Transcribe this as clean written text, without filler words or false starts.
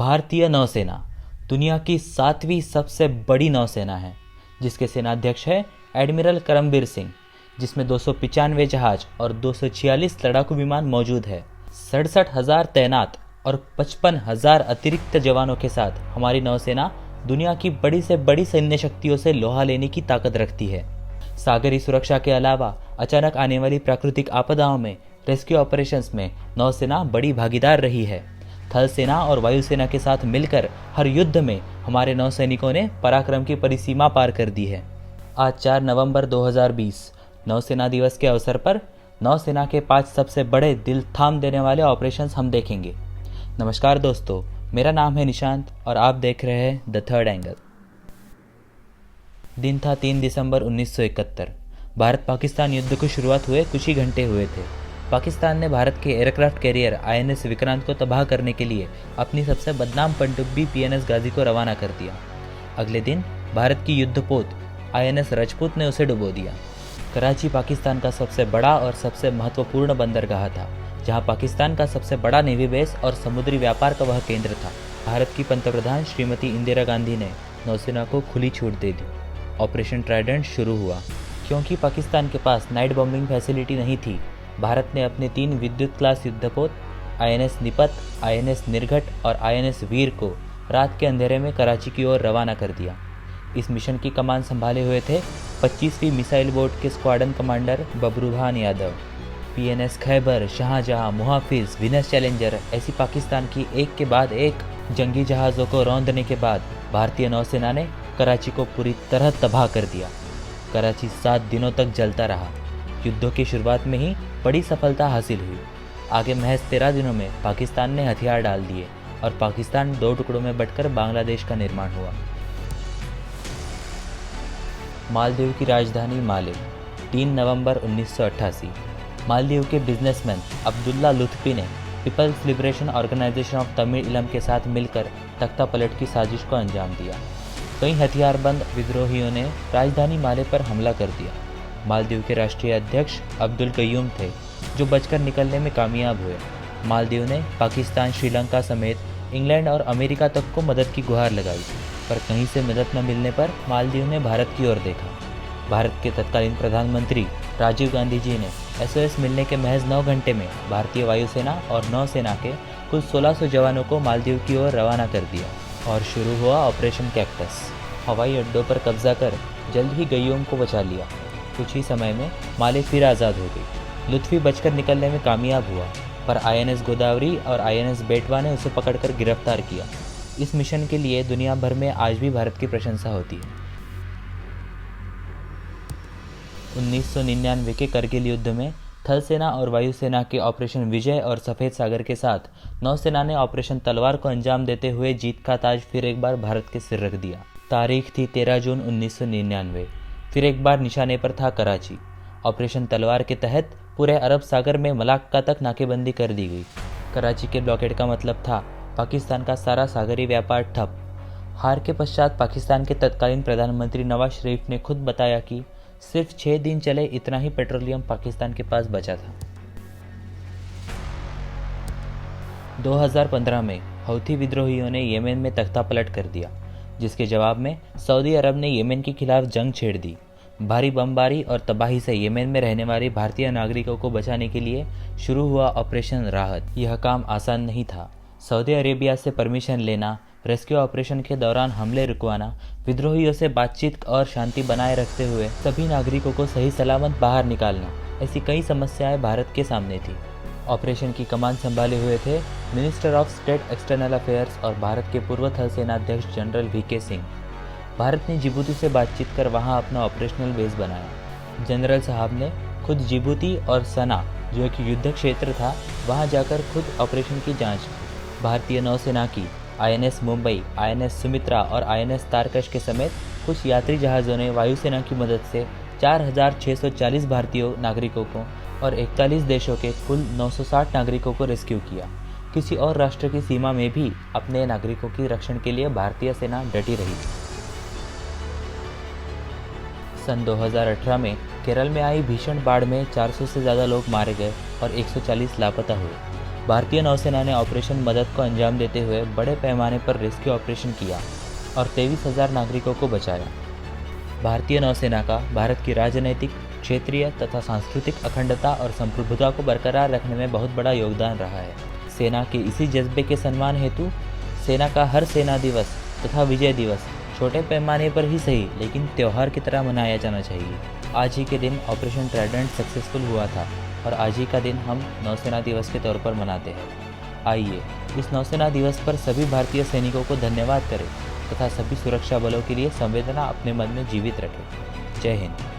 भारतीय नौसेना दुनिया की 7वीं सबसे बड़ी नौसेना है, जिसके सेनाध्यक्ष है एडमिरल करमबीर सिंह, जिसमें 295 जहाज और 246 लड़ाकू विमान मौजूद है। 67,000 तैनात और 55,000 अतिरिक्त जवानों के साथ हमारी नौसेना दुनिया की बड़ी से बड़ी सैन्य शक्तियों से लोहा लेने की ताकत रखती है। सागरी सुरक्षा के अलावा अचानक आने वाली प्राकृतिक आपदाओं में रेस्क्यू ऑपरेशंस में नौसेना बड़ी भागीदार रही है। थल सेना और वायुसेना के साथ मिलकर हर युद्ध में हमारे नौसैनिकों ने पराक्रम की परिसीमा पार कर दी है। आज 4 नवंबर 2020 नौसेना दिवस के अवसर पर नौसेना के 5 सबसे बड़े दिल थाम देने वाले ऑपरेशंस हम देखेंगे। नमस्कार दोस्तों, मेरा नाम है निशांत और आप देख रहे हैं द थर्ड एंगल। दिन था 3 दिसंबर 1971। भारत पाकिस्तान युद्ध की शुरुआत हुए कुछ ही घंटे हुए थे। पाकिस्तान ने भारत के एयरक्राफ्ट कैरियर आईएनएस विक्रांत को तबाह करने के लिए अपनी सबसे बदनाम पनडुब्बी पीएनएस गाजी को रवाना कर दिया। अगले दिन भारत की युद्धपोत आईएनएस राजपूत ने उसे डुबो दिया। कराची पाकिस्तान का सबसे बड़ा और सबसे महत्वपूर्ण बंदरगाह था, जहां पाकिस्तान का सबसे बड़ा नेवी बेस और समुद्री व्यापार का वह केंद्र था। भारत की पंतप्रधान श्रीमती इंदिरा गांधी ने नौसेना को खुली छूट दे दी। ऑपरेशन ट्राइडेंट शुरू हुआ। क्योंकि पाकिस्तान के पास नाइट बॉम्बिंग फैसिलिटी नहीं थी, भारत ने अपने 3 विद्युत क्लास युद्धपोत आईएनएस निपत, आईएनएस निर्घट और आईएनएस वीर को रात के अंधेरे में कराची की ओर रवाना कर दिया। इस मिशन की कमान संभाले हुए थे 25वीं मिसाइल बोट के squadron commander Babrubhan Yadav. PNS Khaibar, Shahjahan, Muhafiz, Venus Challenger ऐसी पाकिस्तान की एक के बाद एक जंगी जहाज़ों को रौंदने के बाद भारतीय नौसेना ने कराची को पूरी तरह तबाह कर दिया। कराची 7 दिनों तक जलता रहा। युद्धों की शुरुआत में ही बड़ी सफलता हासिल हुई। आगे महज 13 दिनों में पाकिस्तान ने हथियार डाल दिए और पाकिस्तान 2 टुकड़ों में बंटकर बांग्लादेश का निर्माण हुआ। मालदीव की राजधानी माले, 3 नवंबर 1988। मालदीव के बिजनेसमैन अब्दुल्ला लुत्फी ने people's liberation organisation of Tamil Eelam के साथ मिलकर तख्ता पलट की साजिश को अंजाम दिया। कई हथियारबंद विद्रोहियों ने राजधानी माले पर हमला कर दिया। मालदीव के राष्ट्रीय अध्यक्ष अब्दुल कयूम थे, जो बचकर निकलने में कामयाब हुए। मालदीव ने पाकिस्तान, श्रीलंका समेत इंग्लैंड और अमेरिका तक को मदद की गुहार लगाई, पर कहीं से मदद न मिलने पर मालदीव ने भारत की ओर देखा। भारत के तत्कालीन प्रधानमंत्री राजीव गांधी जी ने एसओएस मिलने के महज 9 घंटे में भारतीय वायुसेना और नौसेना के कुल 1600 जवानों को मालदीव की ओर रवाना कर दिया और शुरू हुआ ऑपरेशन कैक्टस। हवाई अड्डों पर कब्जा कर जल्द ही गयूम को बचा लिया। कुछ ही समय में माले फिर आज़ाद हो गई। लुत्फी बचकर निकलने में कामयाब हुआ, पर आईएनएस गोदावरी और आईएनएस बेटवा ने उसे पकड़कर गिरफ्तार किया। इस मिशन के लिए दुनिया भर में आज भी भारत की प्रशंसा होती है। 1999 के करगिल युद्ध में थल सेना और वायुसेना के ऑपरेशन विजय और सफ़ेद सागर के साथ नौसेना ने ऑपरेशन तलवार को अंजाम देते हुए जीत का ताज फिर एक बार भारत के सिर रख दिया। तारीख थी 13 जून 1999। फिर एक बार निशाने पर था कराची। ऑपरेशन तलवार के तहत पूरे अरब सागर में मलाक्का तक नाकेबंदी कर दी गई। कराची के ब्लॉकेड का मतलब था पाकिस्तान का सारा सागरी व्यापार ठप। हार के पश्चात पाकिस्तान के तत्कालीन प्रधानमंत्री नवाज शरीफ ने खुद बताया कि सिर्फ 6 दिन चले इतना ही पेट्रोलियम पाकिस्तान के पास बचा था। 2015 में हौथी विद्रोहियों ने येमेन में तख्ता पलट कर दिया, जिसके जवाब में सऊदी अरब ने येमेन के खिलाफ जंग छेड़ दी। भारी बमबारी और तबाही से येमेन में रहने वाले भारतीय नागरिकों को बचाने के लिए शुरू हुआ ऑपरेशन राहत। यह काम आसान नहीं था। सऊदी अरेबिया से परमिशन लेना, रेस्क्यू ऑपरेशन के दौरान हमले रुकवाना, विद्रोहियों से बातचीत और शांति बनाए रखते हुए सभी नागरिकों को सही सलामत बाहर निकालना, ऐसी कई समस्याएं भारत के सामने थी। ऑपरेशन की कमान संभाले हुए थे minister of state external affairs और भारत के पूर्व थल सेनाध्यक्ष जनरल वीके सिंह। भारत ने जिबूती से बातचीत कर वहां अपना ऑपरेशनल बेस बनाया। जनरल साहब ने खुद जिबूती और सना, जो एक युद्ध क्षेत्र था, वहां जाकर खुद ऑपरेशन की जाँच की। भारतीय नौसेना की आईएनएस मुंबई, आईएनएस सुमित्रा और आईएनएस तारकश के समेत कुछ यात्री जहाज़ों ने वायुसेना की मदद से 4,640 भारतीय नागरिकों को और 41 देशों के कुल 960 नागरिकों को रेस्क्यू किया। किसी और राष्ट्र की सीमा में भी अपने नागरिकों की रक्षण के लिए भारतीय सेना डटी रही। सन 2018 में केरल में आई भीषण बाढ़ में 400 से ज़्यादा लोग मारे गए और 140 लापता हुए। भारतीय नौसेना ने ऑपरेशन मदद को अंजाम देते हुए बड़े पैमाने पर रेस्क्यू ऑपरेशन किया और 23,000 नागरिकों को बचाया। भारतीय नौसेना का भारत की राजनीतिक, क्षेत्रीय तथा सांस्कृतिक अखंडता और संप्रभुता को बरकरार रखने में बहुत बड़ा योगदान रहा है। सेना के इसी जज्बे के सम्मान हेतु सेना का हर सेना दिवस तथा विजय दिवस छोटे पैमाने पर ही सही लेकिन त्यौहार की तरह मनाया जाना चाहिए। आज ही के दिन ऑपरेशन ट्राइडेंट सक्सेसफुल हुआ था और आज ही का दिन हम नौसेना दिवस के तौर पर मनाते हैं। आइए इस नौसेना दिवस पर सभी भारतीय सैनिकों को धन्यवाद करें तथा सभी सुरक्षा बलों के लिए संवेदना अपने मन में जीवित रखें। जय हिंद।